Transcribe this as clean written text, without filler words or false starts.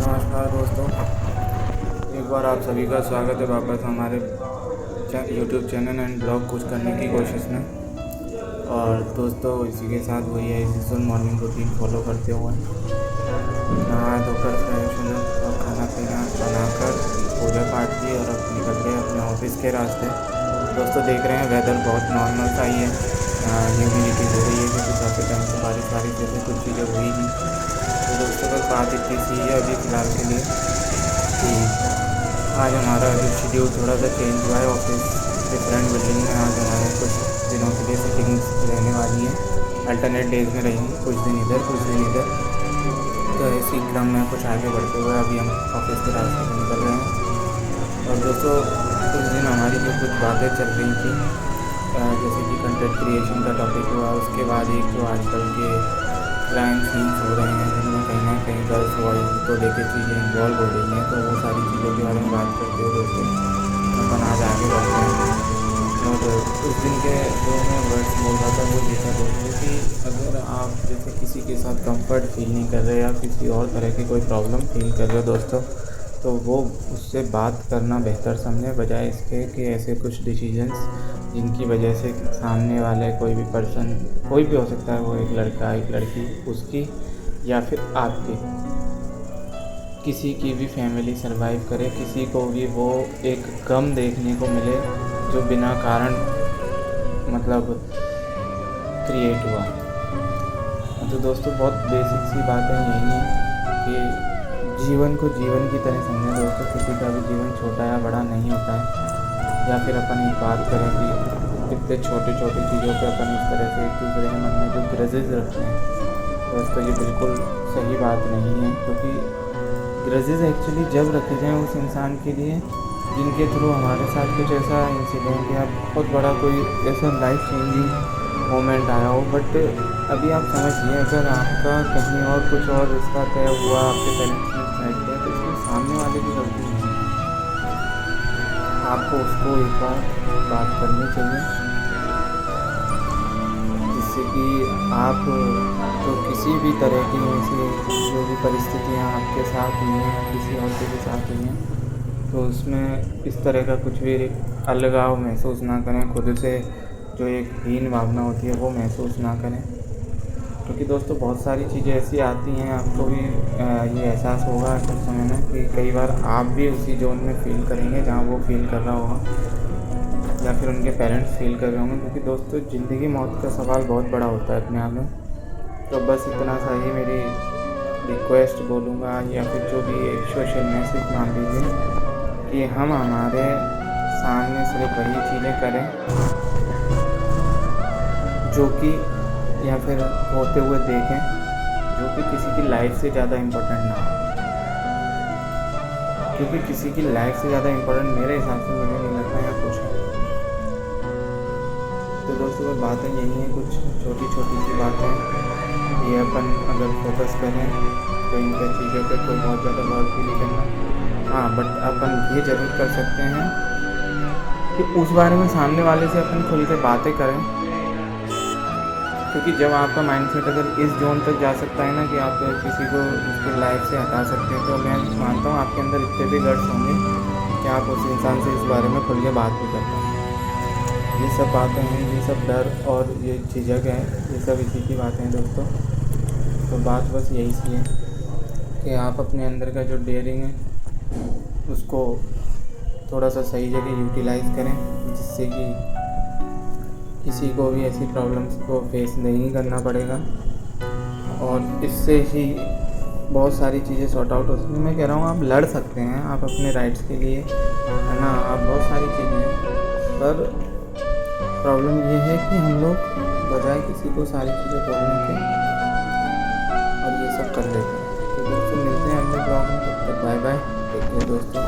नमस्कार दोस्तों, एक बार आप सभी का स्वागत है वापस हमारे यूट्यूब चैनल एंड ब्लॉग कुछ करने की कोशिश में। और दोस्तों इसी के साथ वही है यूजुअल मॉर्निंग रूटीन फॉलो करते हुए नहा धोकर फ्रेश होना और खाना पीना बनाकर पूजा पाठ की और अब निकल गए अपने ऑफिस के रास्ते। दोस्तों देख रहे हैं वेदर बहुत नॉर्मल सा ही है, ह्यूमिडिटी हो रही है क्योंकि काफ़ी टाइम से बारिश जैसे कुछ चीज़ें हुई नहीं। तो दोस्तों बस बात इतनी सी है अभी फ़िलहाल के लिए कि आज हमारा अभी शेड्यूल थोड़ा सा चेंज हुआ है। ऑफिस डिफरेंट बिल्डिंग में आज हमारे कुछ दिनों के लिए सिटिंग्स रहने वाली हैं, अल्टरनेट डेज में रहेंगी, कुछ दिन इधर कुछ दिन इधर। तो इसी क्रम में कुछ आगे बढ़ते हुए अभी हम ऑफिस के रास्ते पर निकल रहे हैं। और दोस्तों उस दिन हमारी जो कुछ बातें चल रही थी, जैसे कि कंटेंट क्रिएशन का टॉपिक हुआ, उसके बाद एक जो आजकल के क्राइम सीन्स हो रहे हैं जिनमें कहीं ना कहीं गर्ल्स वॉइस को लेकर चीज़ें इन्वॉल्व हो रही हैं, तो वो सारी चीज़ों के बारे में बात करते हुए दोस्तों अपन आज आगे बढ़ते हैं। और उस दिन के जो मैं वर्ड्स बोल रहा था वो ये था दोस्तों कि अगर आप जैसे किसी के साथ कंफर्ट फील नहीं कर रहे या किसी और तरह की कोई प्रॉब्लम फील कर रहे हो दोस्तों, तो वो उससे बात करना बेहतर समझे, बजाय इसके कि ऐसे कुछ डिसीजंस जिनकी वजह से सामने वाले कोई भी पर्सन, कोई भी हो सकता है, वो एक लड़का एक लड़की, उसकी या फिर आपकी किसी की भी फैमिली सरवाइव करे, किसी को भी वो एक गम देखने को मिले जो बिना कारण मतलब क्रिएट हुआ। तो दोस्तों बहुत बेसिक सी बातें यही हैं कि जीवन को जीवन की तरह समझें दोस्तों। किसी का भी जीवन छोटा या बड़ा नहीं होता है। या फिर अपन एक बात करें कि कितने छोटी छोटी चीज़ों पे अपन इस तरह से एक दूसरे के मन में जो ग्रजेस रखते हैं दोस्तों, ये बिल्कुल सही बात नहीं है। क्योंकि ग्रजेस एक्चुअली जब रखे जाएँ उस इंसान के लिए जिनके थ्रू हमारे साथ कुछ ऐसा इंसिडेंट या बहुत बड़ा कोई ऐसा लाइफ चेंजिंग मोमेंट आया हो। बट अभी आप समझिए, अगर आपका कहीं और कुछ और रिश्ता तय हुआ, आपके पेरेंट्स ने डिसाइड किया, तो इसमें सामने वाले की गलती नहीं है। आपको उसको एक बार बात करनी चाहिए जिससे कि आप तो किसी भी तरह की ऐसी जो भी परिस्थितियाँ आपके साथ हुई हैं या किसी और के साथ हुई हैं, तो उसमें इस तरह का कुछ भी अलगाव महसूस ना करें, खुद से जो एक हीन भावना होती है वो महसूस ना करें। क्योंकि दोस्तों बहुत सारी चीज़ें ऐसी आती हैं, आपको भी ये एहसास होगा कुछ समय में कि कई बार आप भी उसी जोन में फ़ील करेंगे जहाँ वो फ़ील कर रहा होगा या फिर उनके पेरेंट्स फ़ील कर रहे होंगे। क्योंकि दोस्तों ज़िंदगी मौत का सवाल बहुत बड़ा होता है अपने आप में। तो बस इतना सा ही मेरी रिक्वेस्ट बोलूँगा या फिर जो भी एक सोशल मैसेज मान लीजिए कि हम हमारे सामने सिर्फ वही चीज़ें करें जो कि या फिर होते हुए देखें जो कि किसी की लाइफ से ज़्यादा इम्पोर्टेंट ना हो। क्योंकि किसी की लाइफ से ज़्यादा इम्पोर्टेंट मेरे हिसाब से मुझे नहीं लगता या कुछ है। तो दोस्तों बातें यही हैं, कुछ छोटी छोटी सी बातें ये अपन अगर फोकस करें तो इन सब चीज़ों पे कोई बहुत ज़्यादा वर्क भी नहीं करना। हाँ, बट अपन ये ज़रूर कर सकते हैं कि उस बारे में सामने वाले से अपन खुल के बातें करें। क्योंकि जब आपका माइंडसेट अगर इस जोन तक जा सकता है ना कि आप किसी को उसकी लाइफ से हटा सकते हैं, तो मैं मानता हूँ आपके अंदर इतने भी गट्स होंगे कि आप उस इंसान से इस बारे में खुल के बात भी कर पाएँ। ये सब बातें हैं, ये सब डर और ये झिझक है, ये सब इसी की बातें हैं दोस्तों। तो बात बस यही सी है कि आप अपने अंदर का जो डेयरिंग है उसको थोड़ा सा सही जगह यूटिलाइज़ करें, जिससे कि किसी को भी ऐसी प्रॉब्लम्स को फेस नहीं करना पड़ेगा और इससे ही बहुत सारी चीज़ें सॉर्ट आउट हो सकती हैं। मैं कह रहा हूँ आप लड़ सकते हैं, आप अपने राइट्स के लिए, है ना, आप बहुत सारी चीज़ें हैं। पर प्रॉब्लम ये है कि हम लोग बजाय किसी को सारी चीज़ें बोलने के और ये सब कर लेते हैं। तो दोस्तों मिलते हैं अगले ब्लॉग में, तब तक बाय बाय, टेक केयर दोस्तों।